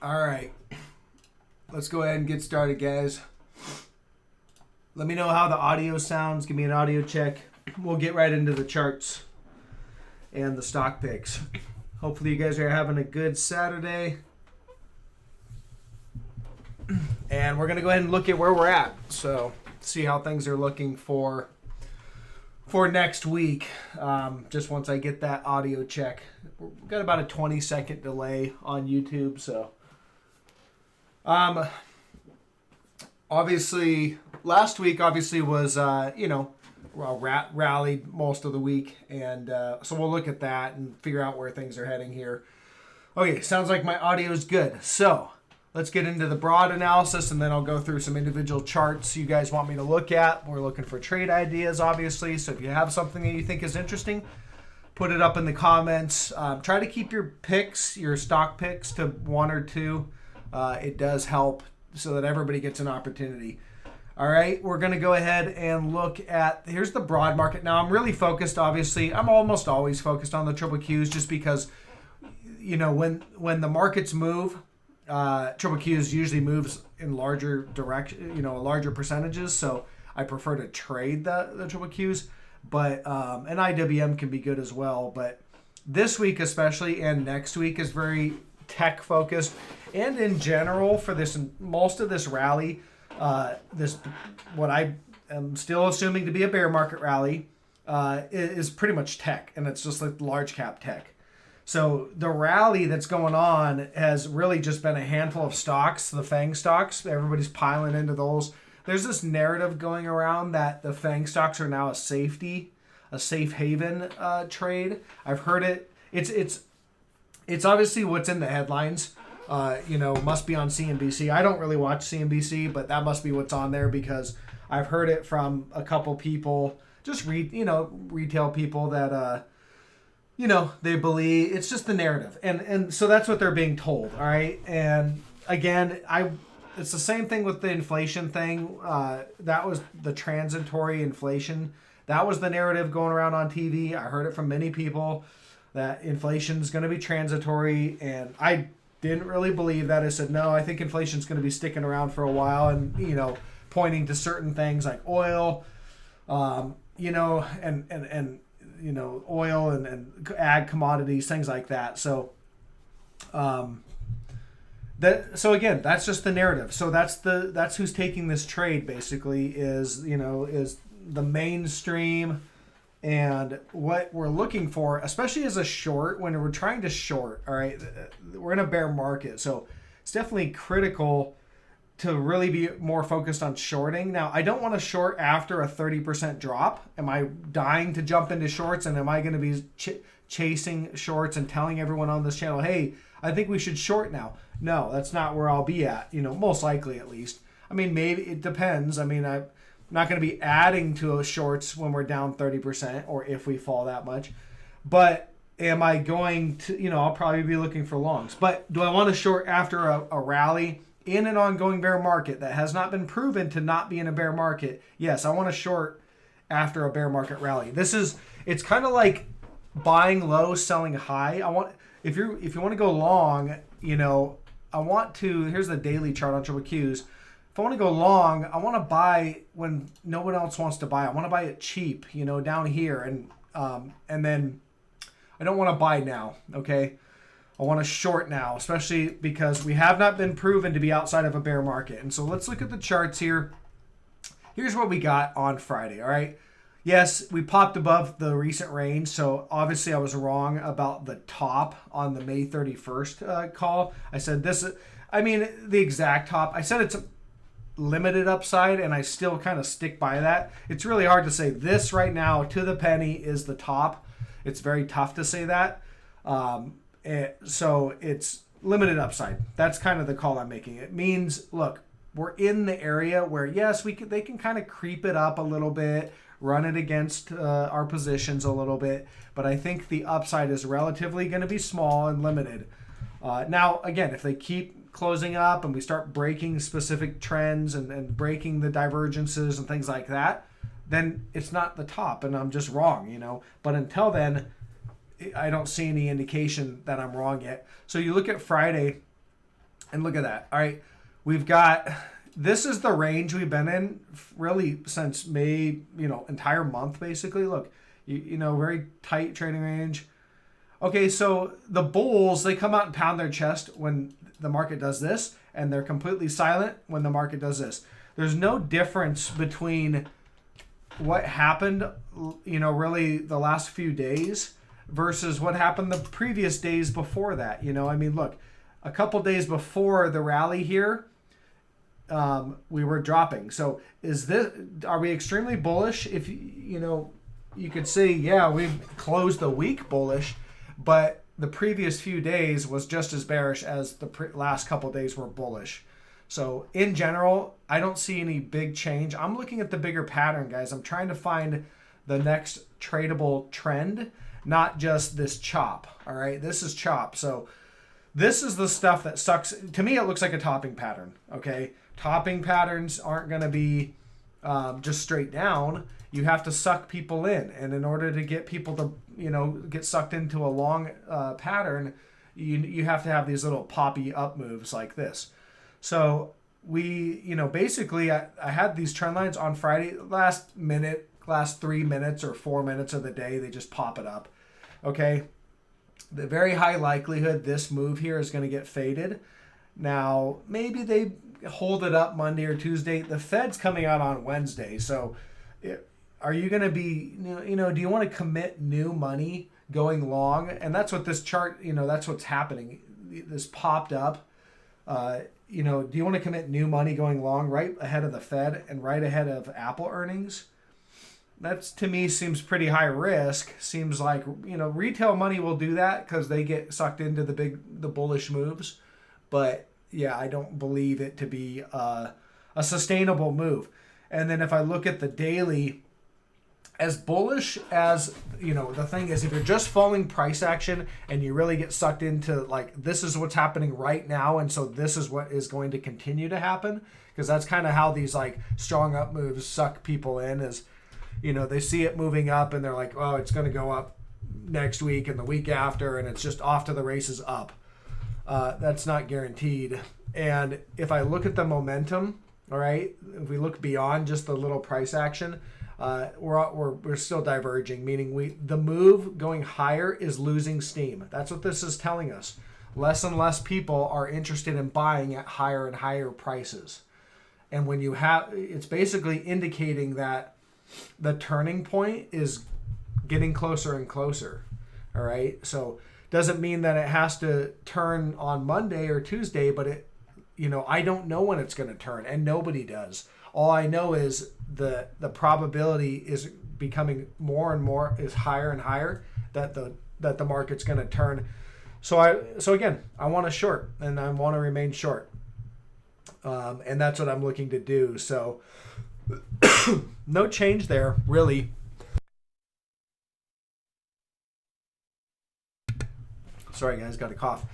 All right. Let's go ahead and get started, guys. Let me know how the audio sounds. Give me an audio check. We'll get right into the charts and the stock picks. Hopefully you guys are having a good Saturday. And we're going to go ahead and look at where we're at. So, see how things are looking for next week. Just once I get that audio check. We've got about a 20-second delay on YouTube, so obviously last week was rallied most of the week, and so we'll look at that and figure out where things are heading here. Okay, sounds like my audio is good. So let's get into the broad analysis, and then I'll go through some individual charts you guys want me to look at. We're looking for trade ideas, obviously, so if you have something that you think is interesting, put it up in the comments. Try to keep your picks, your stock picks, to one or two. It does help so that everybody gets an opportunity. All right, we're going to go ahead and look at, here's the broad market. Now, I'm really focused, obviously. I'm almost always focused on the triple Qs just because, when the markets move, triple Qs usually moves in larger larger percentages. So I prefer to trade the triple Qs. But and IWM can be good as well. But this week especially and next week is very tech focused. And in general for most of this rally, what I am still assuming to be a bear market rally is pretty much tech, and it's just like large cap tech. So the rally that's going on has really just been a handful of stocks, the FANG stocks. Everybody's piling into those. There's this narrative going around that the FANG stocks are now a safe haven trade. I've heard it. It's obviously what's in the headlines. Must be on CNBC. I don't really watch CNBC, but that must be what's on there because I've heard it from a couple people, just retail people that they believe it's just the narrative, and so that's what they're being told. All right, and again, it's the same thing with the inflation thing. That was the transitory inflation. That was the narrative going around on TV. I heard it from many people that inflation is going to be transitory, and I didn't really believe that. I said, no, I think inflation is going to be sticking around for a while, and pointing to certain things like oil, and oil and ag commodities, things like that. So, again, that's just the narrative. So that's who's taking this trade basically is the mainstream, and what we're looking for, especially as a short, when we're trying to short. All right, we're in a bear market, so it's definitely critical to really be more focused on shorting. Now, I don't want to short after a 30% drop. Am I dying to jump into shorts, and am I going to be chasing shorts and telling everyone on this channel, hey, I think we should short now? No, that's not where I'll be at, most likely at least. I mean, maybe it depends. I mean, I'm not going to be adding to shorts when we're down 30% or if we fall that much. But am I going to, I'll probably be looking for longs. But do I want to short after a rally in an ongoing bear market that has not been proven to not be in a bear market? Yes, I want to short after a bear market rally. It's kind of like buying low, selling high. If you want to go long, here's the daily chart on triple Qs. If I want to go long, I want to buy when no one else wants to buy. I want to buy it cheap, down here, and then I don't want to buy now. Okay, I want to short now, especially because we have not been proven to be outside of a bear market. And so let's look at the charts here. Here's what we got on Friday. All right. Yes, we popped above the recent range, so obviously I was wrong about the top on the May 31st call. I said the exact top. I said it's a limited upside, and I still kind of stick by that. It's really hard to say this right now to the penny is the top. It's very tough to say that. So it's limited upside. That's kind of the call I'm making. It means, look, we're in the area where, yes, they can kind of creep it up a little bit, run it against our positions a little bit, but I think the upside is relatively going to be small and limited. Now, again, if they keep closing up and we start breaking specific trends and breaking the divergences and things like that, then it's not the top and I'm just wrong, But until then, I don't see any indication that I'm wrong yet. So you look at Friday, And look at that. All right. We've got, this is the range we've been in really since May, entire month basically. Look, very tight trading range. Okay, so the bulls, they come out and pound their chest when the market does this, and they're completely silent when the market does this. There's no difference between what happened, really the last few days versus what happened the previous days before that. Look, a couple days before the rally here, we were dropping. So are we extremely bullish? If you could say, yeah, we've closed the week bullish, but the previous few days was just as bearish as the last couple days were bullish. So in general, I don't see any big change. I'm looking at the bigger pattern, guys. I'm trying to find the next tradable trend, not just this chop. All right, this is chop. So this is the stuff that sucks. To me, it looks like a topping pattern. Okay, topping patterns aren't going to be just straight down. You have to suck people in, and in order to get people to get sucked into a long pattern, you have to have these little poppy up moves like this. So we, basically I had these trend lines on Friday. Last 3 minutes or 4 minutes of the day, they just pop it up. Okay, the very high likelihood this move here is going to get faded. Now maybe they hold it up Monday or Tuesday. The Fed's coming out on Wednesday, so are you going to be, do you want to commit new money going long? And that's what this chart, that's what's happening. This popped up. Do you want to commit new money going long right ahead of the Fed and right ahead of Apple earnings? That's, to me, seems pretty high risk. Seems like, retail money will do that because they get sucked into the bullish moves. But yeah, I don't believe it to be a sustainable move. And then if I look at the daily, as bullish as, the thing is, if you're just following price action and you really get sucked into like, this is what's happening right now, and so this is what is going to continue to happen, because that's kind of how these like strong up moves suck people in, is, they see it moving up and they're like, oh, it's going to go up next week and the week after, and it's just off to the races up. That's not guaranteed. And if I look at the momentum, all right, if we look beyond just the little price action, we're still diverging, meaning the move going higher is losing steam. That's what this is telling us. Less and less people are interested in buying at higher and higher prices. And when you have, it's basically indicating that the turning point is getting closer and closer. All right. So doesn't mean that it has to turn on Monday or Tuesday, but I don't know when it's going to turn, and nobody does. All I know is the probability is becoming more and more, is higher and higher that the market's going to turn. So again, I want to short, and I want to remain short, and that's what I'm looking to do. So no change there, really. Sorry, guys, got a cough.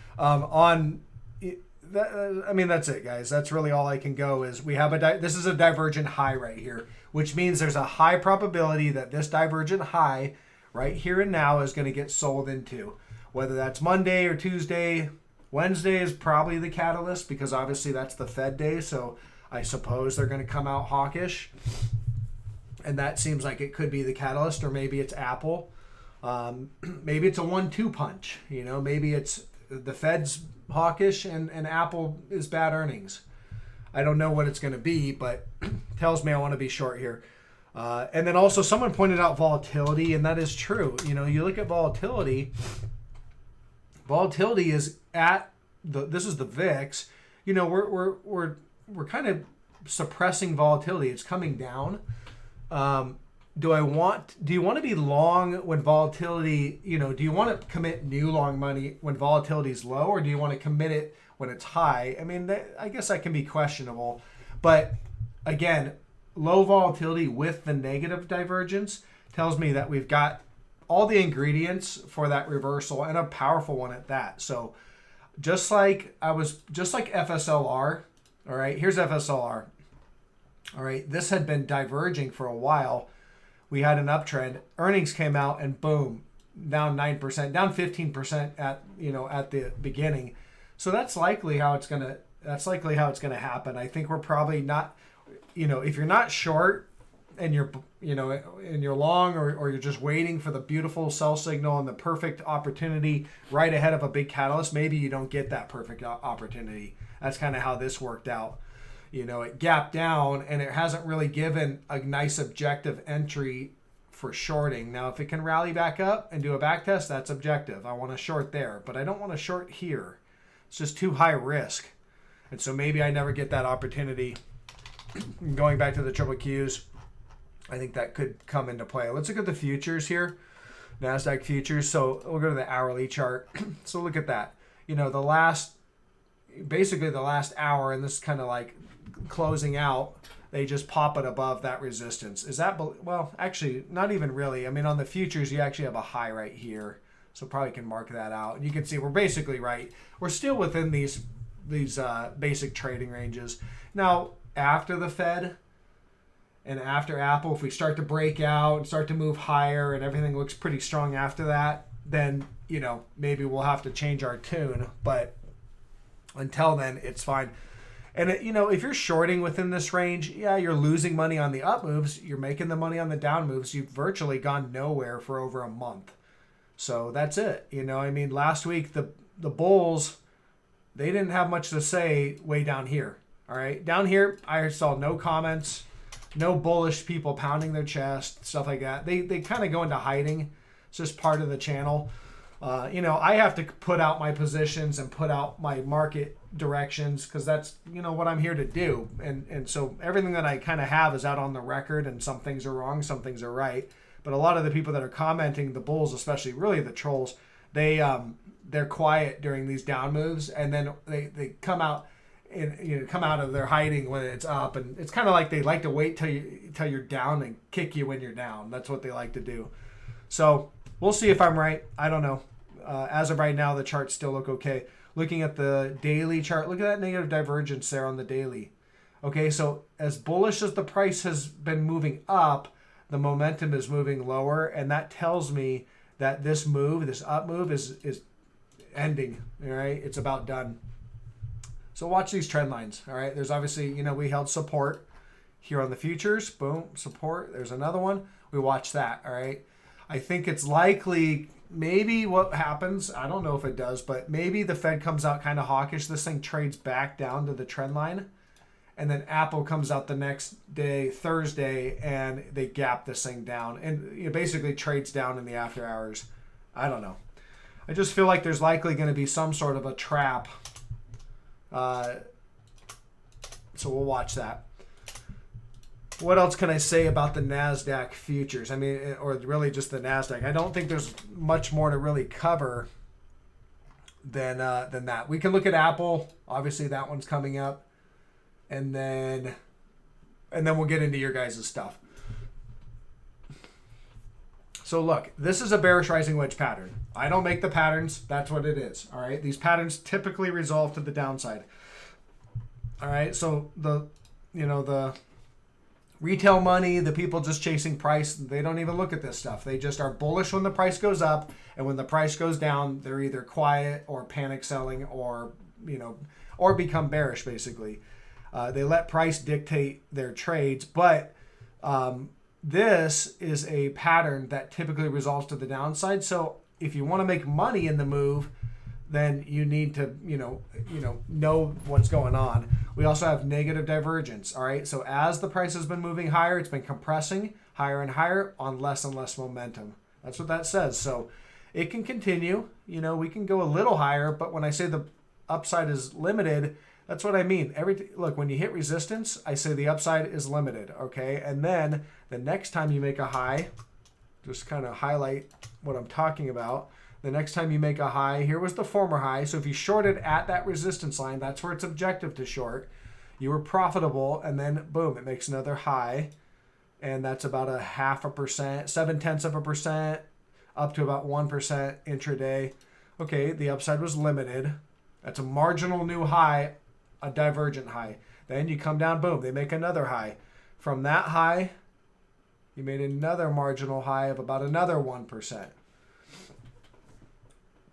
That's it, guys. That's really all I can go is we have this is a divergent high right here, which means there's a high probability that this divergent high right here and now is going to get sold into, whether that's Monday or Tuesday. Wednesday is probably the catalyst because obviously that's the Fed day. So I suppose they're going to come out hawkish, and that seems like it could be the catalyst, or maybe it's Apple. Maybe it's a 1-2 punch. Maybe it's the Fed's hawkish and Apple is bad earnings. I don't know what it's going to be, but tells me I want to be short here. And then also someone pointed out volatility, and that is true. You look at volatility. Volatility is at this is the VIX. We're kind of suppressing volatility. It's coming down. Do you want to be long when volatility, do you want to commit new long money when volatility is low, or do you want to commit it when it's high? I guess that can be questionable. But again, low volatility with the negative divergence tells me that we've got all the ingredients for that reversal, and a powerful one at that. So just like FSLR, all right, here's FSLR. All right, this had been diverging for a while. We had an uptrend. Earnings came out and boom, down 9%, down 15% at the beginning. So that's likely how it's gonna happen. I think we're probably not, if you're not short and you're long, or you're just waiting for the beautiful sell signal and the perfect opportunity right ahead of a big catalyst, maybe you don't get that perfect opportunity. That's kind of how this worked out. It gapped down and it hasn't really given a nice objective entry for shorting. Now, if it can rally back up and do a back test, that's objective. I want to short there, but I don't want to short here. It's just too high risk. And so maybe I never get that opportunity. Going back to the triple Qs, I think that could come into play. Let's look at the futures here. NASDAQ futures. So we'll go to the hourly chart. So look at that. Basically the last hour, and this is kind of like closing out, they just pop it above that resistance. Is that, well, actually not even really. I mean, on the futures, you actually have a high right here. So probably can mark that out. And you can see we're basically right. We're still within these basic trading ranges. Now, after the Fed and after Apple, if we start to break out and start to move higher and everything looks pretty strong after that, then, maybe we'll have to change our tune. But until then, it's fine. And, if you're shorting within this range, yeah, you're losing money on the up moves. You're making the money on the down moves. You've virtually gone nowhere for over a month. So that's it. Last week, the bulls, they didn't have much to say way down here. All right. Down here, I saw no comments, no bullish people pounding their chest, stuff like that. They kind of go into hiding. It's just part of the channel. I have to put out my positions and put out my market directions because that's, what I'm here to do. And so everything that I kind of have is out on the record, and some things are wrong, some things are right. But a lot of the people that are commenting, the bulls, especially really the trolls, they're quiet during these down moves, and then they come out and come out of their hiding when it's up, and it's kind of like they like to wait till you're down and kick you when you're down. That's what they like to do. So we'll see if I'm right. I don't know. As of right now, the charts still look okay. Looking at the daily chart, look at that negative divergence there on the daily. Okay, so as bullish as the price has been moving up, the momentum is moving lower, and that tells me that this up move is ending. All right, it's about done. So watch these trend lines. All right, there's obviously, we held support here on the futures. Boom, support. There's another one. We watch that. All right, I think it's likely. Maybe what happens, I don't know if it does, but maybe the Fed comes out kind of hawkish. This thing trades back down to the trend line. And then Apple comes out the next day, Thursday, and they gap this thing down. And basically trades down in the after hours. I don't know. I just feel like there's likely going to be some sort of a trap. So we'll watch that. What else can I say about the NASDAQ futures? I mean, or really just the NASDAQ. I don't think there's much more to really cover than that. We can look at Apple. Obviously, that one's coming up. And then we'll get into your guys' stuff. So look, this is a bearish rising wedge pattern. I don't make the patterns. That's what it is. All right. These patterns typically resolve to the downside. All right. So the retail money, the people just chasing price, they don't even look at this stuff. They just are bullish when the price goes up, and when the price goes down, they're either quiet or panic selling or become bearish basically. They let price dictate their trades, but this is a pattern that typically resolves to the downside. So if you want to make money in the move, then you need to, know what's going on. We also have negative divergence. All right. So as the price has been moving higher, it's been compressing higher and higher on less and less momentum. That's what that says. So it can continue. We can go a little higher, but when I say the upside is limited, that's what I mean. Look, when you hit resistance, I say the upside is limited, okay? And then the next time you make a high, just kind of highlight what I'm talking about. The next time you make a high, here was the former high. So if you shorted at that resistance line, that's where it's objective to short. You were profitable, and then boom, it makes another high. And that's about 0.5%, 0.7%, up to about 1% intraday. Okay, the upside was limited. That's a marginal new high, a divergent high. Then you come down, boom, they make another high. From that high, you made another marginal high of about another 1%.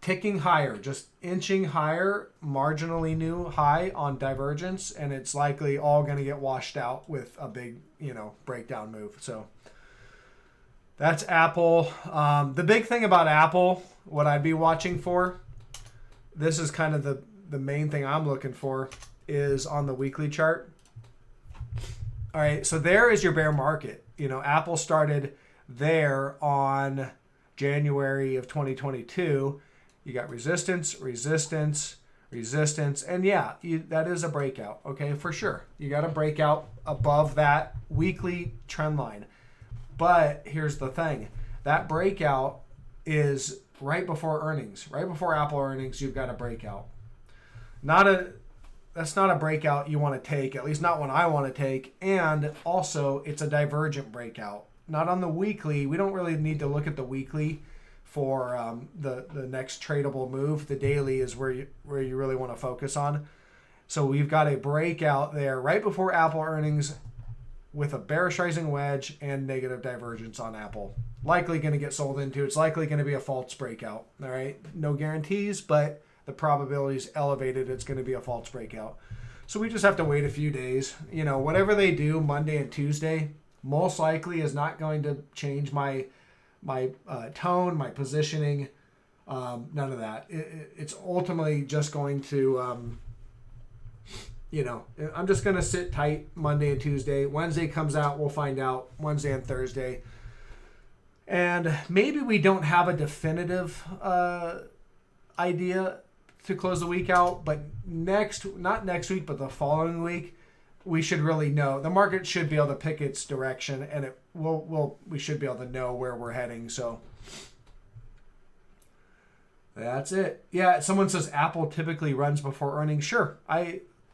ticking higher, just inching higher, marginally new high on divergence, and it's likely all going to get washed out with a big, breakdown move. So that's Apple. The big thing about Apple, what I'd be watching for, this is kind of the main thing I'm looking for, is on the weekly chart. All right, so there is your bear market. Apple started there on January of 2022. You got resistance, resistance, resistance, and yeah, that is a breakout, okay, for sure. You got to break out above that weekly trend line. But here's the thing. That breakout is right before earnings. Right before Apple earnings, you've got a breakout. That's not a breakout you want to take, at least not one I want to take. And also, it's a divergent breakout. Not on the weekly. We don't really need to look at the weekly for the next tradable move. The daily is where you really want to focus on. So we've got a breakout there right before Apple earnings with a bearish rising wedge and negative divergence on Apple. Likely going to get sold into. It's likely going to be a false breakout. All right, no guarantees, but the probability is elevated it's going to be a false breakout. So we just have to wait a few days. Whatever they do Monday and Tuesday, most likely is not going to change my tone, my positioning, none of that. It's ultimately just going to, I'm just going to sit tight Monday and Tuesday. Wednesday comes out, we'll find out Wednesday and Thursday. And maybe we don't have a definitive idea to close the week out, but not next week, but the following week, we should really know. The market should be able to pick its direction, and we should be able to know where we're heading. So that's it. Yeah, someone says Apple typically runs before earnings. Sure,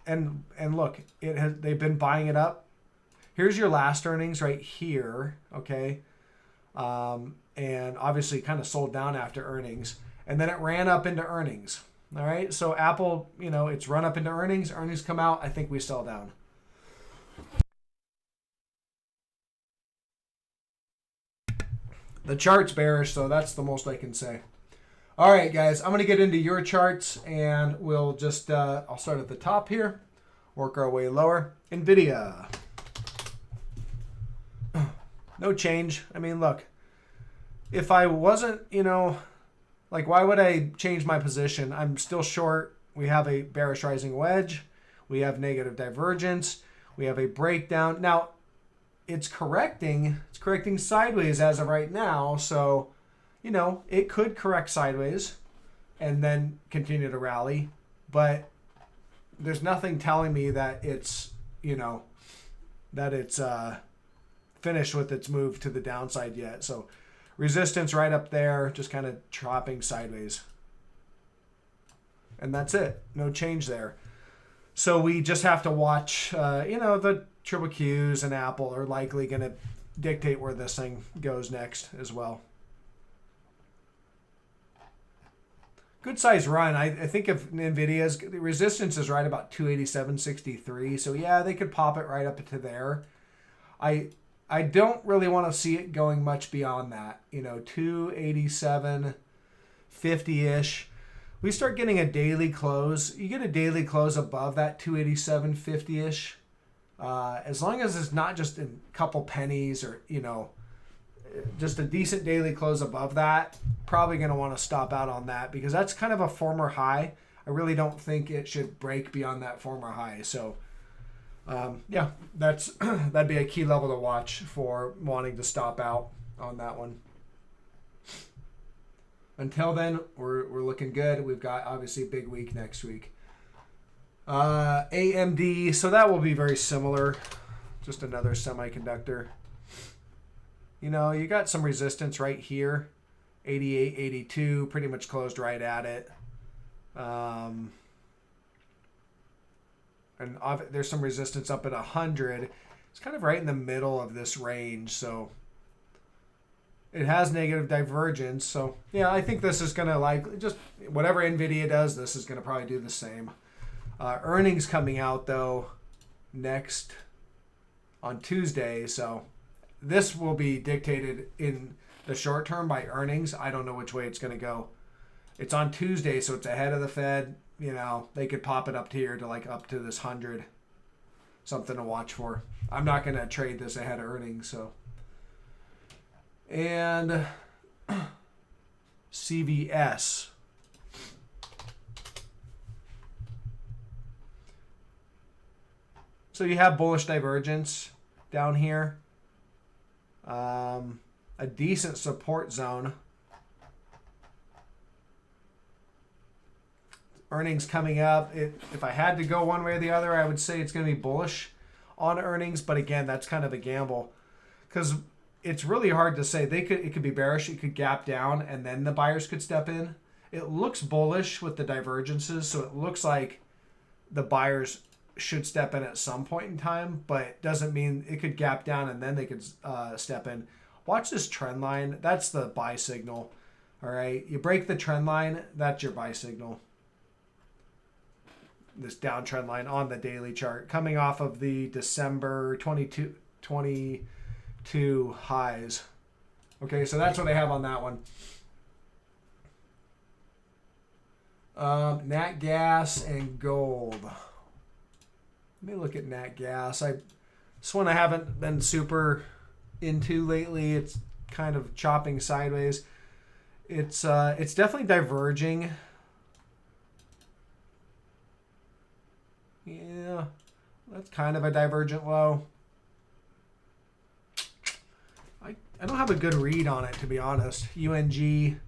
and look, they've been buying it up. Here's your last earnings right here, okay, and obviously kind of sold down after earnings, and then it ran up into earnings. All right, so Apple, it's run up into earnings. Earnings come out. I think we sell down. The chart's bearish, so that's the most I can say. All right, guys, I'm going to get into your charts, and we'll just, I'll start at the top here, work our way lower. NVIDIA. No change. I mean, look, if I wasn't, why would I change my position? I'm still short. We have a bearish rising wedge. We have negative divergence. We have a breakdown. Now, it's correcting sideways as of right now. So, it could correct sideways and then continue to rally. But there's nothing telling me that it's, finished with its move to the downside yet. So resistance right up there, just kind of chopping sideways. And that's it. No change there. So we just have to watch, the triple Qs and Apple are likely going to dictate where this thing goes next as well. Good size run. I think if NVIDIA's the resistance is right about 287.63. So yeah, they could pop it right up to there. I don't really want to see it going much beyond that. 287.50-ish. We start getting a daily close. You get a daily close above that 287.50-ish. As long as it's not just a couple pennies or, just a decent daily close above that, probably going to want to stop out on that because that's kind of a former high. I really don't think it should break beyond that former high. So, that'd be a key level to watch for wanting to stop out on that one. Until then, we're looking good. We've got obviously a big week next week. AMD, so that will be very similar. Just another semiconductor. You got some resistance right here. 88, 82, pretty much closed right at it. And there's some resistance up at 100. It's kind of right in the middle of this range, so it has negative divergence. So yeah, I think this is going to just whatever NVIDIA does, this is going to probably do the same. Earnings coming out though next on Tuesday, so this will be dictated in the short term by earnings. I don't know which way it's going to go. It's on Tuesday, so it's ahead of the Fed. You know, they could pop it up to here to like up to this 100. Something to watch for. I'm not going to trade this ahead of earnings, so. And CVS. So you have bullish divergence down here. A decent support zone. Earnings coming up. If I had to go one way or the other, I would say it's going to be bullish on earnings. But again, that's kind of a gamble because it's really hard to say. It could be bearish. It could gap down, and then the buyers could step in. It looks bullish with the divergences, so it looks like the buyers should step in at some point in time, but doesn't mean it could gap down and then they could step in. Watch this trend line. That's the buy signal. All right, you break the trend line, that's your buy signal. This downtrend line on the daily chart coming off of the December 22 highs. Okay, so that's what I have on that one. Nat gas and gold. Let me look at nat gas. This one I haven't been super into lately. It's kind of chopping sideways. It's definitely diverging. Yeah, that's kind of a divergent low. I don't have a good read on it, to be honest. UNG,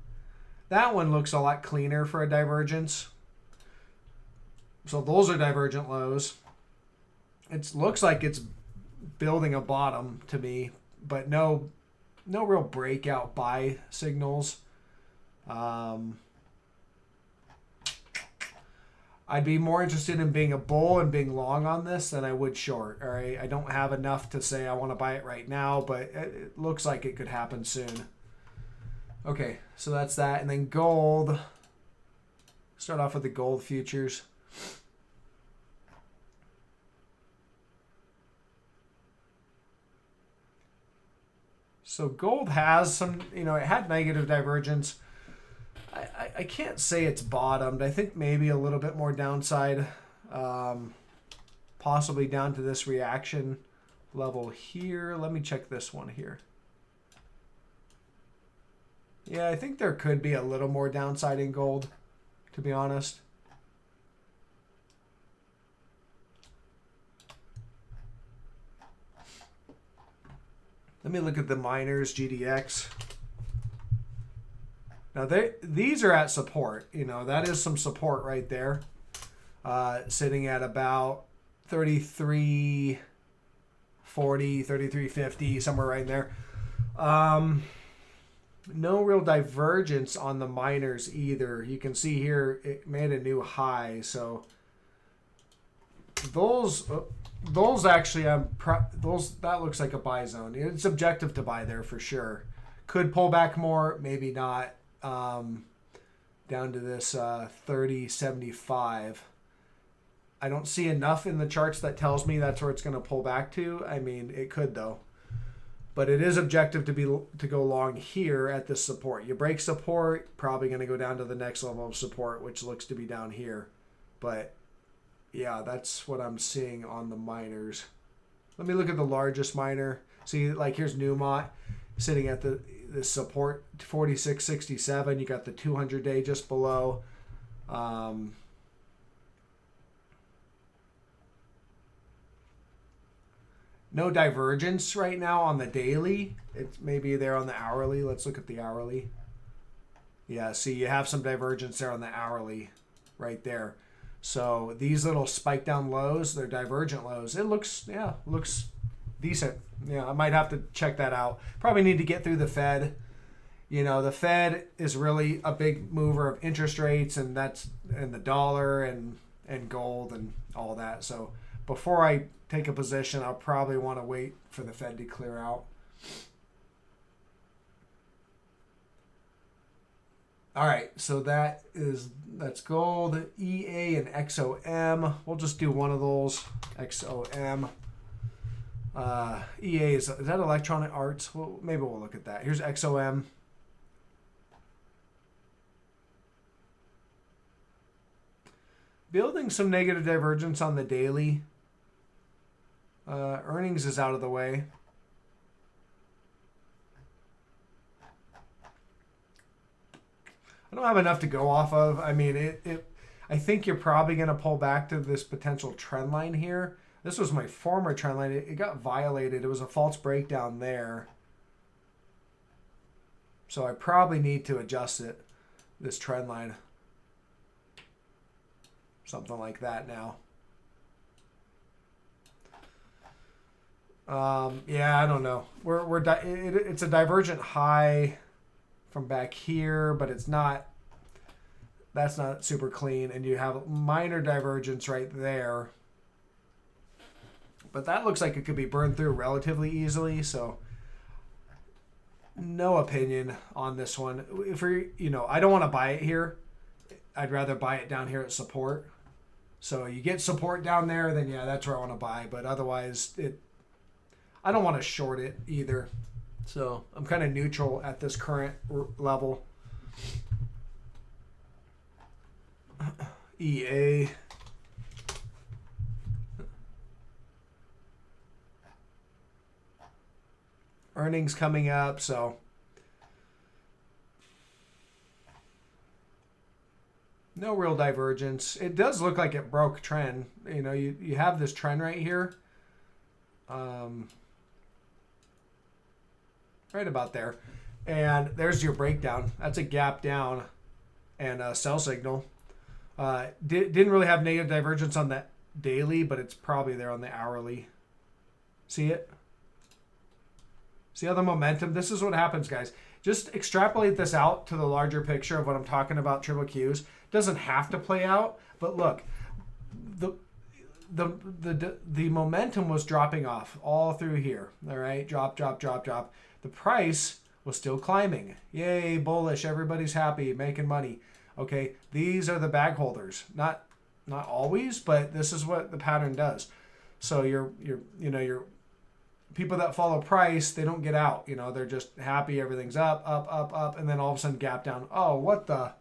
that one looks a lot cleaner for a divergence. So those are divergent lows. It looks like it's building a bottom to me, but no real breakout buy signals. I'd be more interested in being a bull and being long on this than I would short. All right, I don't have enough to say I want to buy it right now, but it looks like it could happen soon. Okay, so that's that. And then gold. Start off with the gold futures. So gold has some, it had negative divergence. I can't say it's bottomed. I think maybe a little bit more downside, possibly down to this reaction level here. Let me check this one here. Yeah, I think there could be a little more downside in gold, to be honest. Let me look at the miners, GDX. Now, these are at support. That is some support right there. Sitting at about 33.40, 33.50, somewhere right there. No real divergence on the miners either. You can see here it made a new high. So those actually, that looks like a buy zone. It's objective to buy there for sure. Could pull back more, maybe not. Down to this 30.75. I don't see enough in the charts that tells me that's where it's going to pull back to. I mean, it could though, but it is objective to go long here at this support. You break support, probably going to go down to the next level of support, which looks to be down here. But yeah, that's what I'm seeing on the miners. Let me look at the largest miner. See, like here's Newmont sitting at the support 46.67. You got the 200-day just below. No divergence right now on the daily. It's maybe there on the hourly. Let's look at the hourly. Yeah, see, you have some divergence there on the hourly right there. So these little spike down lows, they're divergent lows. It looks decent. Yeah, I might have to check that out. Probably need to get through the Fed. The Fed is really a big mover of interest rates, and the dollar and gold and all that. So before I take a position, I'll probably want to wait for the Fed to clear out. All right, so that's gold, EA, and XOM. We'll just do one of those, XOM. EA, is that Electronic Arts? Well, maybe we'll look at that. Here's XOM. building some negative divergence on the daily. Earnings is out of the way. I don't have enough to go off of. I mean, I think you're probably going to pull back to this potential trend line here. This was my former trend line. It got violated. It was a false breakdown there. So I probably need to adjust it, this trend line. Something like that now. Yeah, I don't know. It's a divergent high from back here, but it's not. That's not super clean, and you have minor divergence right there. But that looks like it could be burned through relatively easily. So, no opinion on this one. If I don't want to buy it here. I'd rather buy it down here at support. So you get support down there, then yeah, that's where I want to buy. But otherwise, I don't want to short it either. So I'm kind of neutral at this current level. EA. Earnings coming up, so no real divergence. It does look like it broke trend. You have this trend right here. Right about there. And there's your breakdown. That's a gap down and a sell signal. Didn't really have negative divergence on that daily, but it's probably there on the hourly. See it? See how the momentum? This is what happens, guys. Just extrapolate this out to the larger picture of what I'm talking about, triple Qs. Doesn't have to play out, but look, the momentum was dropping off all through here. All right, drop. The price was still climbing. Yay, bullish! Everybody's happy, making money. Okay, these are the bag holders. Not always, but this is what the pattern does. So your people that follow price, they don't get out. They're just happy. Everything's up, and then all of a sudden gap down. Oh, what the?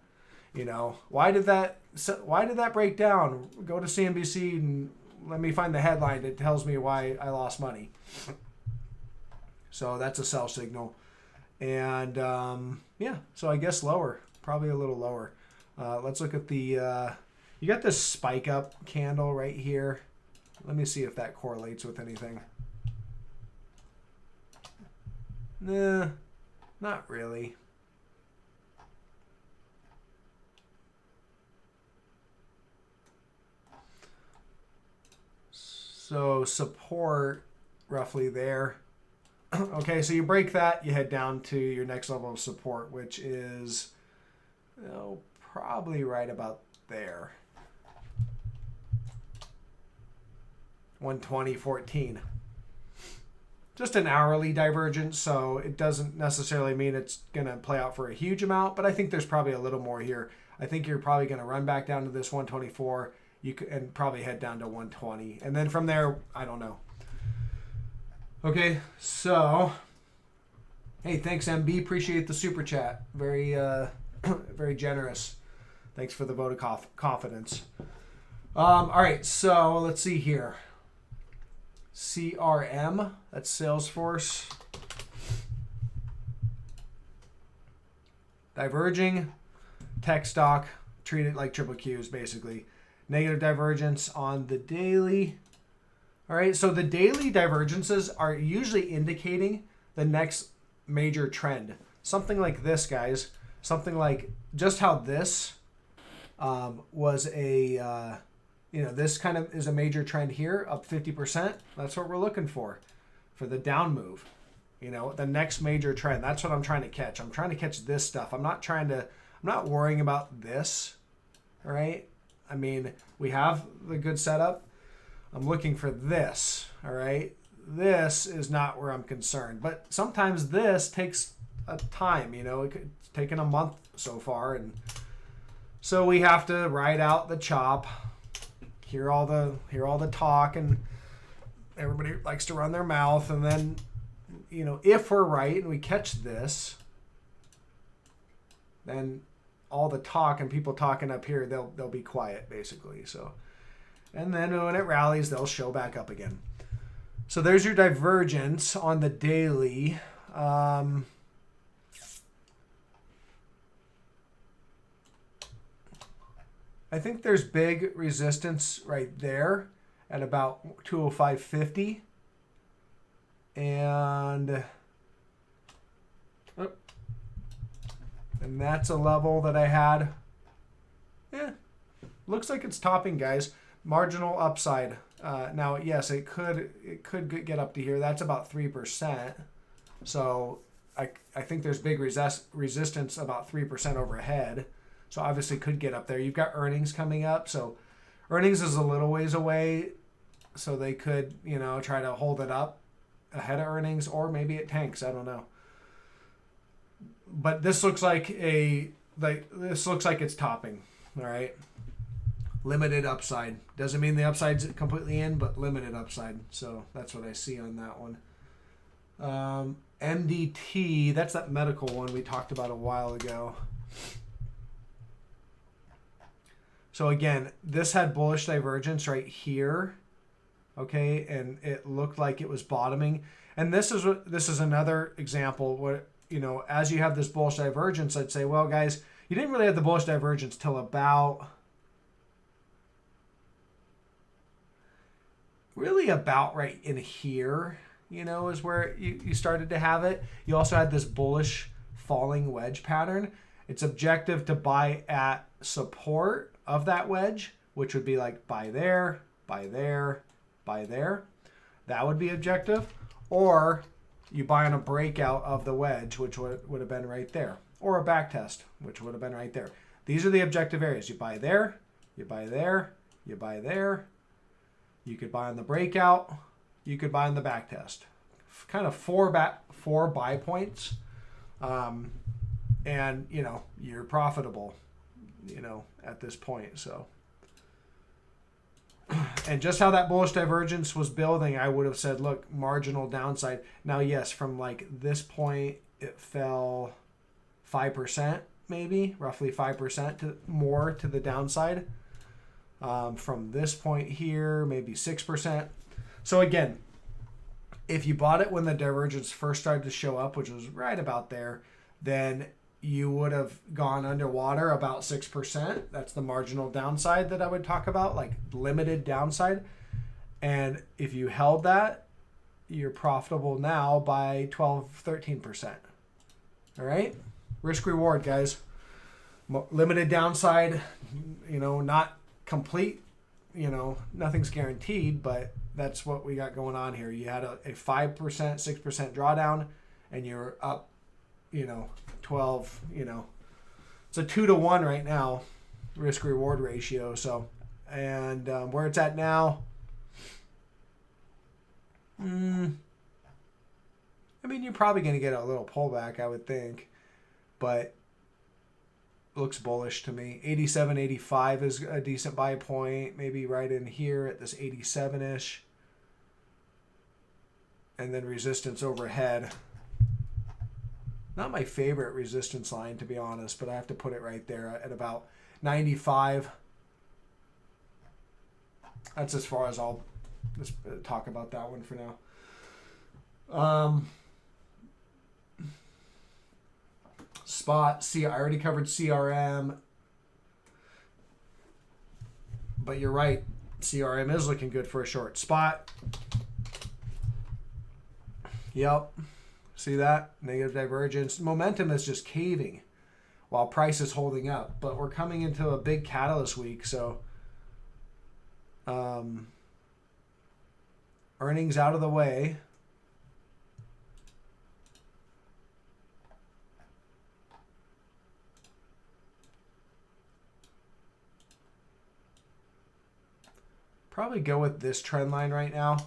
Why did that break down? Go to CNBC and let me find the headline. It tells me why I lost money. So that's a sell signal. And yeah, so I guess lower, probably a little lower. Let's look at the, you got this spike up candle right here. Let me see if that correlates with anything. Nah, not really. So support roughly there. Okay, so you break that, you head down to your next level of support, which is probably right about there. 120.14. Just an hourly divergence, so it doesn't necessarily mean it's going to play out for a huge amount, but I think there's probably a little more here. I think you're probably going to run back down to this 124 and probably head down to 120. And then from there, I don't know. Okay, so, hey, thanks, MB. Appreciate the super chat. Very, very generous. Thanks for the vote of confidence. All right, so let's see here. CRM, that's Salesforce. Diverging, tech stock, treat it like triple Qs, basically. Negative divergence on the daily. All right, so the daily divergences are usually indicating the next major trend. Something like this, guys. Something like just how this was a, this kind of is a major trend here, up 50%. That's what we're looking for the down move. The next major trend. That's what I'm trying to catch. I'm trying to catch this stuff. I'm not worrying about this, all right? I mean, we have the good setup. I'm looking for this, all right? This is not where I'm concerned. But sometimes this takes a time, it's taken a month so far. And so we have to ride out the chop, hear all the talk, and everybody likes to run their mouth. And then, if we're right and we catch this, then all the talk and people talking up here, they'll be quiet basically. So, and then when it rallies, they'll show back up again. So there's your divergence on the daily. I think there's big resistance right there at about 205.50. And that's a level that I had. Yeah, looks like it's topping, guys. Marginal upside. Now, yes, it could get up to here. That's about 3%. So I think there's big resistance about 3% overhead. So obviously could get up there. You've got earnings coming up. So earnings is a little ways away. So they could, try to hold it up ahead of earnings, or maybe it tanks. I don't know. But this looks like it's topping. All right. Limited upside. Doesn't mean the upside's completely in, but limited upside. So that's what I see on that one. MDT, that's that medical one we talked about a while ago. So again, this had bullish divergence right here. Okay, and it looked like it was bottoming. And this is another example where, as you have this bullish divergence, I'd say, well, guys, you didn't really have the bullish divergence till about right in here, is where you started to have it. You also had this bullish falling wedge pattern. It's objective to buy at support of that wedge, which would be like buy there, buy there, buy there. That would be objective. Or you buy on a breakout of the wedge, which would have been right there. Or a back test, which would have been right there. These are the objective areas. You buy there, you buy there, you buy there. You could buy on the breakout. You could buy on the back test. Kind of four buy points. And, you're profitable, at this point. So, and just how that bullish divergence was building, I would have said, look, marginal downside. Now, yes, from like this point, it fell 5%, maybe roughly 5% more to the downside. From this point here, maybe 6%. So again, if you bought it when the divergence first started to show up, which was right about there, then you would have gone underwater about 6%. That's the marginal downside that I would talk about, like limited downside. And if you held that, you're profitable now by 12, 13%. All right? Risk reward, guys. Limited downside, not complete, nothing's guaranteed, but that's what we got going on here. You had a 5%, 6% drawdown, and you're up, 12, it's a 2-to-1 right now, risk reward ratio. So, and where it's at now, you're probably going to get a little pullback, I would think, but looks bullish to me. 87, 85 is a decent buy point, maybe right in here at this 87-ish. And then resistance overhead. Not my favorite resistance line, to be honest, but I have to put it right there at about 95. That's as far as I'll just talk about that one for now. Spot, I already covered CRM. But you're right, CRM is looking good for a short. Spot. Yep. See that? Negative divergence. Momentum is just caving while price is holding up. But we're coming into a big catalyst week, so earnings out of the way. Probably go with this trend line right now.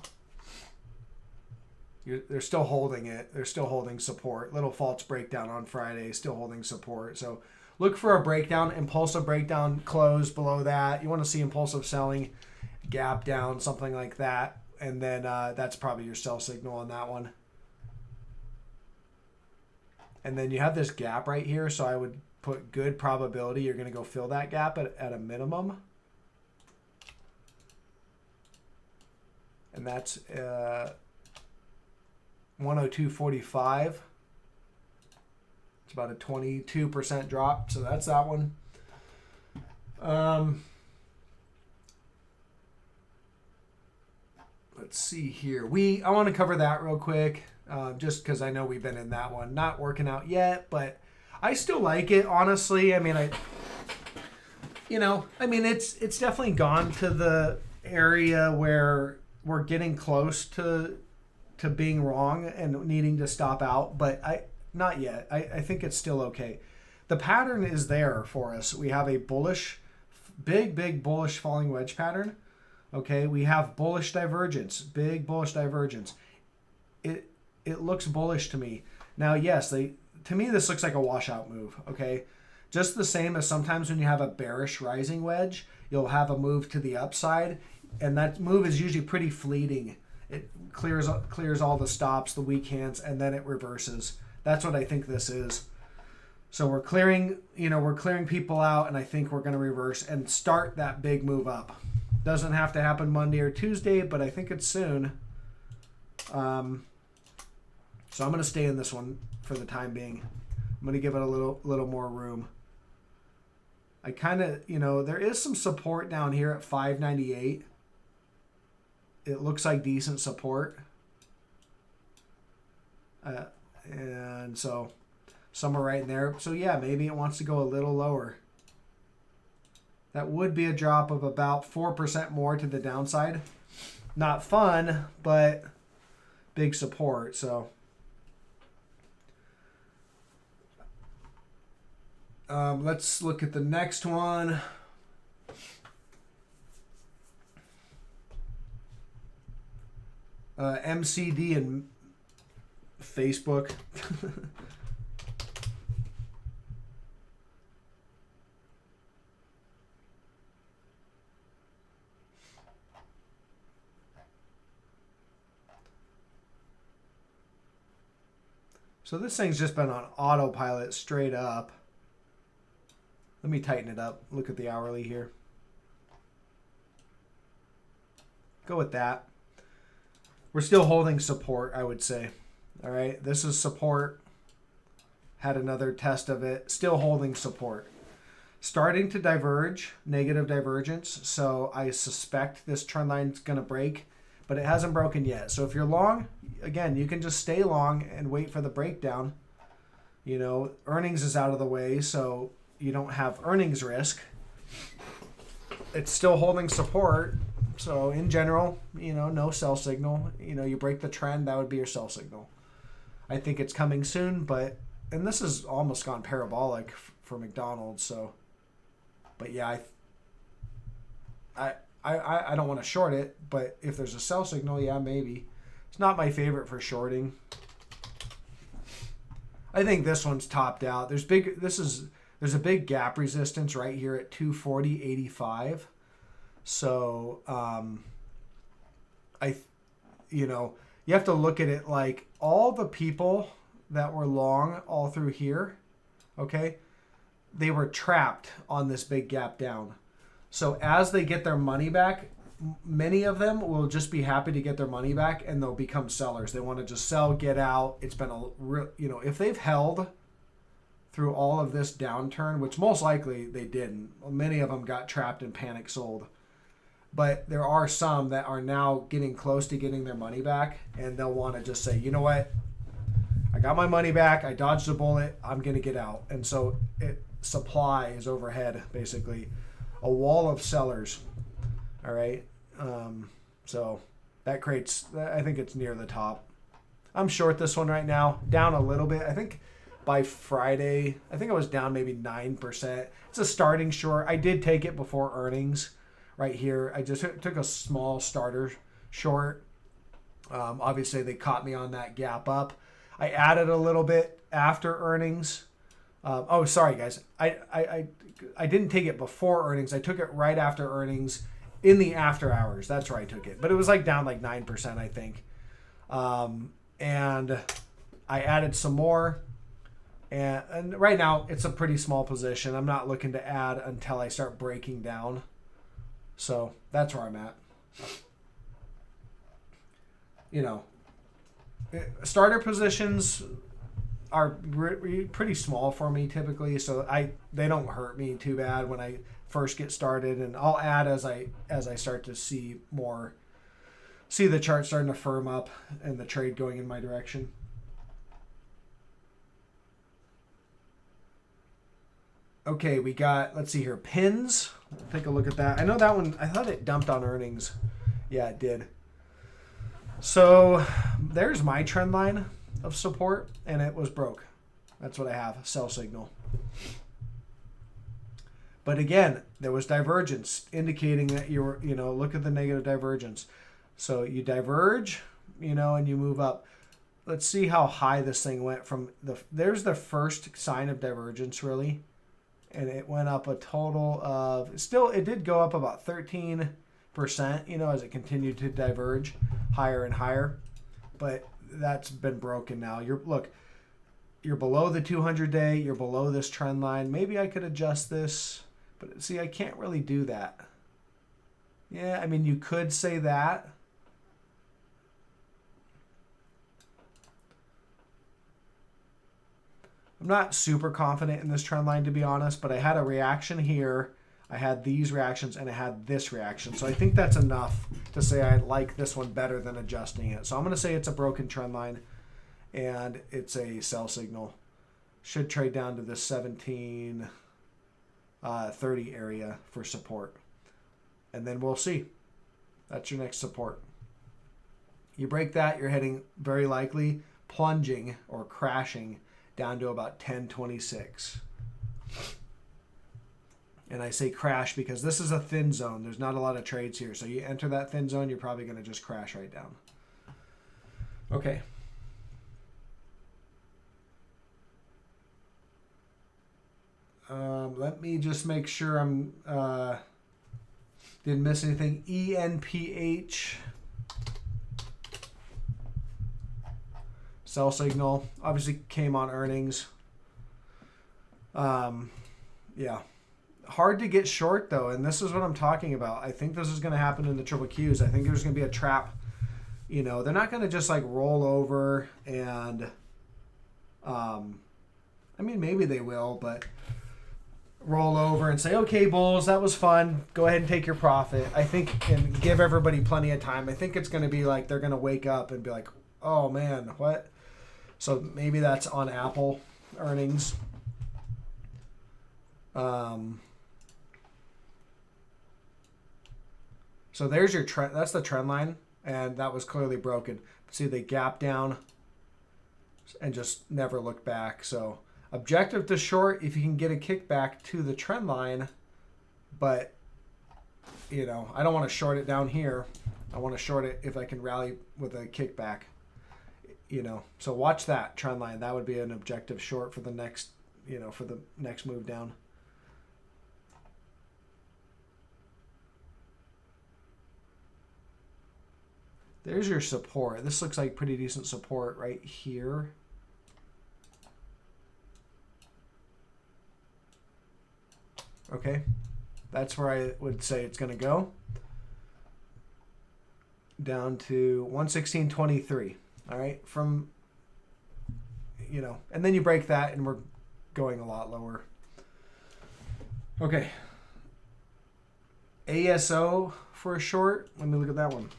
They're still holding it. They're still holding support. Little false breakdown on Friday, still holding support. So look for a breakdown, impulsive breakdown, close below that. You want to see impulsive selling, gap down, something like that. And then that's probably your sell signal on that one. And then you have this gap right here. So I would put good probability you're going to go fill that gap at a minimum. And that's 102.45. It's about a 22% drop. So that's that one. Let's see here. I want to cover that real quick, just because I know we've been in that one. Not working out yet, but I still like it, honestly. I mean, it's definitely gone to the area where we're getting close to being wrong and needing to stop out, but not yet. I think it's still okay. The pattern is there for us. We have a bullish, big bullish falling wedge pattern. Okay, we have bullish divergence, big bullish divergence. It looks bullish to me. Now, yes, to me this looks like a washout move. Okay, just the same as sometimes when you have a bearish rising wedge, you'll have a move to the upside, and that move is usually pretty fleeting. It clears all the stops, the weak hands, and then it reverses. That's what I think this is. So we're clearing people out, and I think we're going to reverse and start that big move up. Doesn't have to happen Monday or Tuesday, but I think it's soon. So I'm going to stay in this one for the time being. I'm going to give it a little more room. I kind of, there is some support down here at 598. It looks like decent support. And so somewhere right in there. So yeah, maybe it wants to go a little lower. That would be a drop of about 4% more to the downside. Not fun, but big support. So let's look at the next one. MCD and Facebook. So this thing's just been on autopilot straight up. Let me tighten it up. Look at the hourly here. Go with that. We're still holding support, I would say. All right, this is support. Had another test of it. Still holding support. Starting to diverge, negative divergence. So I suspect this trend line's going to break, but it hasn't broken yet. So if you're long, again, you can just stay long and wait for the breakdown. Earnings is out of the way, so you don't have earnings risk. It's still holding support. So in general, no sell signal. You break the trend, that would be your sell signal. I think it's coming soon, and this has almost gone parabolic for McDonald's. So, but yeah, I don't want to short it, but if there's a sell signal, yeah, maybe. It's not my favorite for shorting. I think this one's topped out. There's a big gap resistance right here at 240.85. So, you have to look at it like all the people that were long all through here, okay, they were trapped on this big gap down. So as they get their money back, many of them will just be happy to get their money back, and they'll become sellers. They want to just sell, get out. It's been a real, if they've held through all of this downturn, which most likely they didn't. Many of them got trapped and panic sold. But there are some that are now getting close to getting their money back, and they'll want to just say, you know what? I got my money back. I dodged a bullet. I'm going to get out. And so supply is overhead, basically. A wall of sellers. All right. So that creates, I think it's near the top. I'm short this one right now. Down a little bit. I think by Friday, I think I was down maybe 9%. It's a starting short. I did take it before earnings right here. I just took a small starter short. Obviously, they caught me on that gap up. I added a little bit after earnings. Oh, sorry, guys. I didn't take it before earnings. I took it right after earnings in the after hours. That's where I took it. But it was down 9%, I think. And I added some more. And right now, it's a pretty small position. I'm not looking to add until I start breaking down. So that's where I'm at. You know, starter positions are pretty small for me typically, so they don't hurt me too bad when I first get started, and I'll add as I start to see the chart starting to firm up and the trade going in my direction. Okay, we got, let's see here, pins. Take a look at that. I know that one, I thought it dumped on earnings. Yeah, it did. So there's my trend line of support, and it was broke. That's what I have, sell signal. But again, there was divergence indicating that look at the negative divergence. So you diverge, and you move up. Let's see how high this thing went from there's the first sign of divergence really. And it went up a total of, it did go up about 13%, as it continued to diverge higher and higher. But that's been broken now. You're below the 200-day. You're below this trend line. Maybe I could adjust this. But see, I can't really do that. Yeah, I mean, you could say that. I'm not super confident in this trend line, to be honest, but I had a reaction here. I had these reactions, and I had this reaction. So I think that's enough to say I like this one better than adjusting it. So I'm going to say it's a broken trend line, and it's a sell signal. Should trade down to this 1730 area for support. And then we'll see. That's your next support. You break that, you're heading very likely plunging or crashing down to about 1026. And I say crash because this is a thin zone. There's not a lot of trades here. So you enter that thin zone, you're probably going to just crash right down. Okay. Let me just make sure I'm didn't miss anything. ENPH. Sell signal. Obviously came on earnings. Yeah. Hard to get short, though, and this is what I'm talking about. I think this is going to happen in the triple Qs. I think there's going to be a trap. They're not going to just, roll over and... I mean, maybe they will, but... roll over and say, okay, bulls, that was fun. Go ahead and take your profit. I think, and give everybody plenty of time. I think it's going to be they're going to wake up and be like, oh, man, what? So maybe that's on Apple earnings. So there's your trend. That's the trend line, and that was clearly broken. See, they gap down and just never look back. So objective to short if you can get a kickback to the trend line, but I don't want to short it down here. I want to short it if I can rally with a kickback. So watch that trend line. That would be an objective short for the next, for the next move down. There's your support. This looks like pretty decent support right here. Okay, that's where I would say it's going to go. Down to 116.23. All right, from, and then you break that and we're going a lot lower. Okay. ASO for a short. Let me look at that one.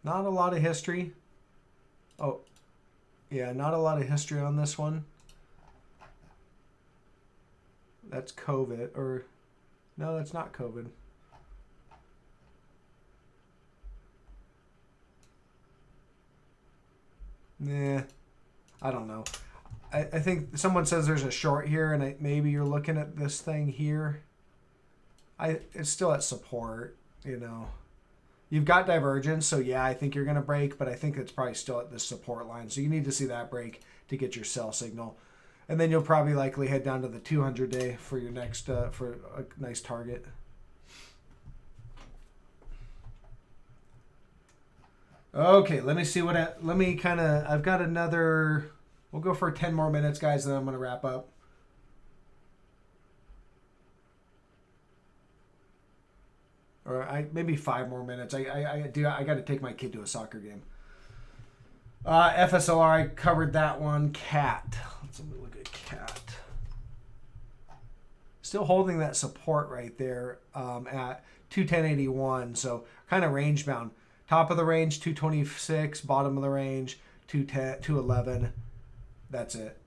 Not a lot of history. Oh, yeah, not a lot of history on this one. That's COVID, or no, that's not COVID. Nah, I don't know. I think someone says there's a short here, and maybe you're looking at this thing here. It's still at support, You've got divergence, so yeah, I think you're going to break, but I think it's probably still at this support line. So you need to see that break to get your sell signal. And then you'll probably likely head down to the 200-day for your next, for a nice target. Okay, let me see let me kind of, I've got another, we'll go for 10 more minutes, guys, and then I'm going to wrap up. Or maybe 5 more minutes. I got to take my kid to a soccer game. FSLR, I covered that one. Cat. Let's look at Cat. Still holding that support right there at 210.81. So kind of range bound. Top of the range, 226. Bottom of the range, 211. That's it.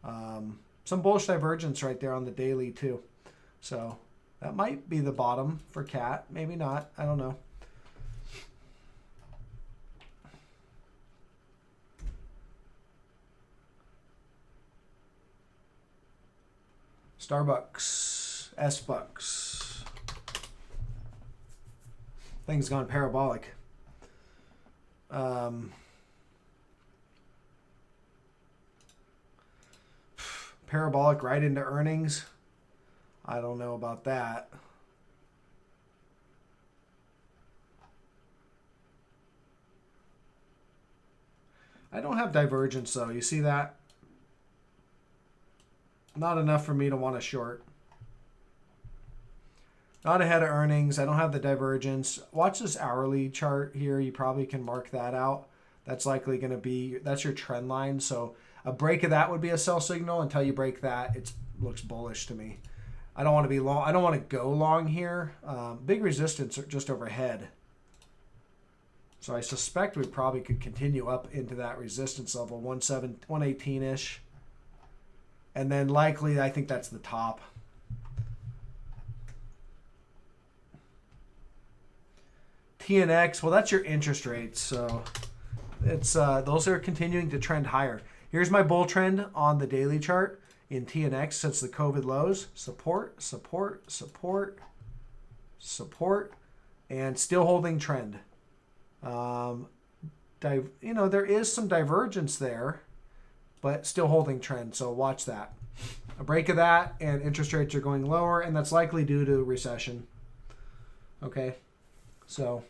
Some bullish divergence right there on the daily too. So that might be the bottom for Cat. Maybe not. I don't know. Starbucks, S-Bucks. Thing's gone parabolic. Parabolic right into earnings. I don't know about that. I don't have divergence though. You see that? Not enough for me to want to short. Not ahead of earnings. I don't have the divergence. Watch this hourly chart here. You probably can mark that out. That's likely going to be, that's your trend line. So a break of that would be a sell signal. Until you break that, it looks bullish to me. I don't want to be long. I don't want to go long here. Big resistance just overhead. So I suspect we probably could continue up into that resistance level, 118-ish. And then likely, I think that's the top. TNX, well, that's your interest rates. So it's those are continuing to trend higher. Here's my bull trend on the daily chart in TNX since the COVID lows. Support, support, support, support, and still holding trend. You know, there is some divergence there, but still holding trend. So watch that. A break of that, and interest rates are going lower, and that's likely due to recession. Okay, so,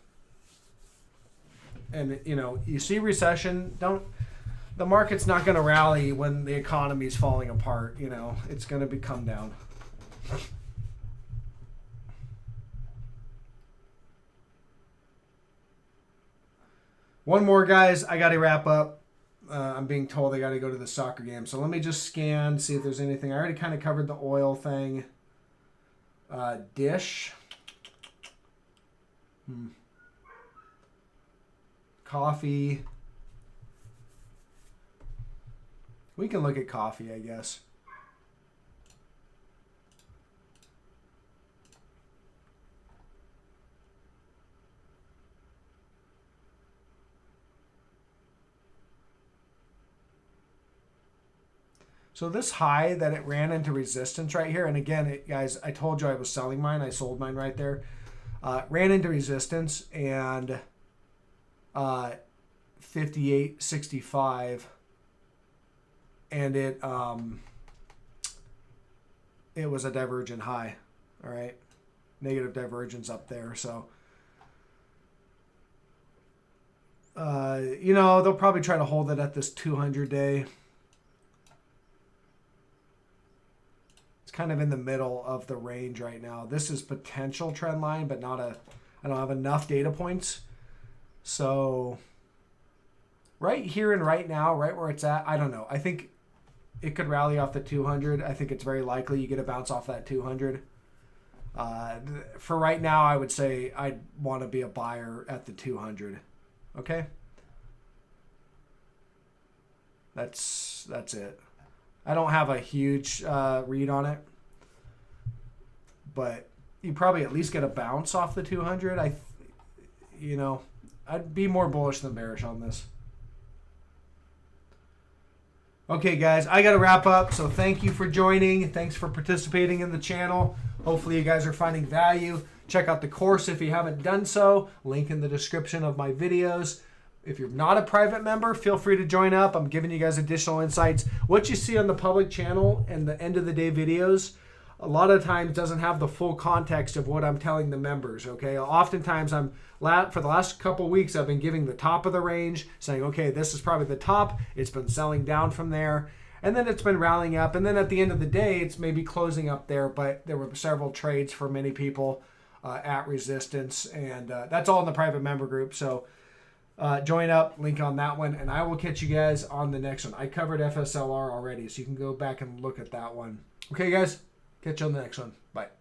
and you know, you see recession. The market's not going to rally when the economy's falling apart. You know, it's going to come down. One more, guys. I got to wrap up. I'm being told I got to go to the soccer game. So let me just scan, see if there's anything. I already kind of covered the oil thing. Dish. Coffee. We can look at coffee, I guess. So this high that it ran into resistance right here, and again, guys, I told you I was selling mine. I sold mine right there. Ran into resistance and 58.65, and it was a divergent high. All right, negative divergence up there. So you know, they'll probably try to hold it at this 200-day. Kind of in the middle of the range right now. This is potential trend line, but not I don't have enough data points. So right here and right now, right where it's at, I don't know. I think it could rally off the 200. I think it's very likely you get a bounce off that 200. For right now, I would say I'd want to be a buyer at the 200. Okay? That's it. I don't have a huge read on it, but you probably at least get a bounce off the 200. I'd be more bullish than bearish on this. Okay, guys, I got to wrap up. So thank you for joining. Thanks for participating in the channel. Hopefully you guys are finding value. Check out the course if you haven't done so. Link in the description of my videos. If you're not a private member, feel free to join up. I'm giving you guys additional insights. What you see on the public channel and the end of the day videos, a lot of times doesn't have the full context of what I'm telling the members. Okay, oftentimes for the last couple weeks I've been giving the top of the range, saying, okay, this is probably the top. It's been selling down from there, and then it's been rallying up, and then at the end of the day, it's maybe closing up there. But there were several trades for many people at resistance, and that's all in the private member group. So join up, link on that one, and I will catch you guys on the next one. I covered FSLR already, so you can go back and look at that one. Okay, guys. Catch you on the next one. Bye.